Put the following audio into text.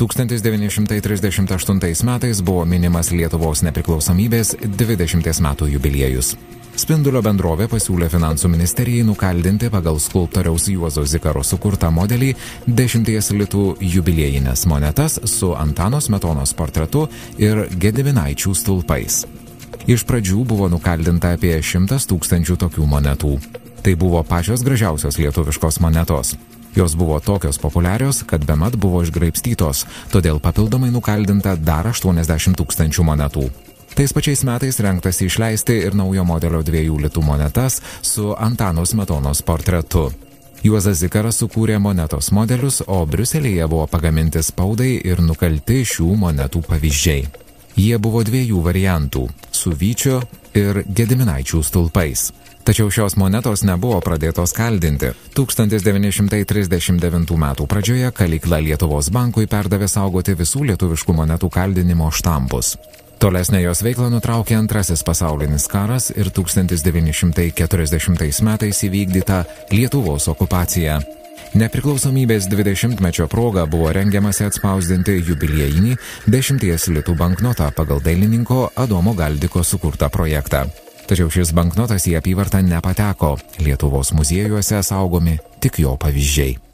1938 metais buvo minimas Lietuvos nepriklausomybės 20 metų jubiliejus. Spindulio bendrovė pasiūlė finansų ministerijai nukaldinti pagal skulptoriaus Juozo Zikaro sukurtą modelį 10 litų jubiliejines monetas su Antano Smetonos portretu ir Gediminaičių stulpais. Iš pradžių buvo nukaldinta apie 100 000 tokių monetų. Tai buvo pačios gražiausios lietuviškos monetos. Jos buvo tokios populiarios, kad bemat buvo išgraibstytos, todėl papildomai nukaldinta dar 80 000 monetų. Tais pačiais metais rengtasi išleisti ir naujo modelio 2 litų monetas su Antano Smetonos portretu. Juozas Zikaras sukūrė monetos modelius, o Briuselyje buvo pagaminti spaudai ir nukalti šių monetų pavyzdžiai. Jie buvo 2 variantų – su vyčio ir Gediminaičių stulpais. Tačiau šios monetos nebuvo pradėtos kaldinti. 1939 metų pradžioje kalykla Lietuvos bankui perdavė saugoti visų lietuviškų monetų kaldinimo štampus. Tolesnę jos veiklą nutraukė Antrasis pasaulinis karas ir 1940 metais įvykdyta Lietuvos okupacija. Nepriklausomybės 20-mečio proga buvo rengiamasi atspausdinti jubiliejinį 10 litų banknotą pagal dailininko Adomo Galdiko sukurtą projektą. Tačiau šis banknotas į apyvartą nepateko. Lietuvos muziejuose saugomi tik jo pavyzdžiai.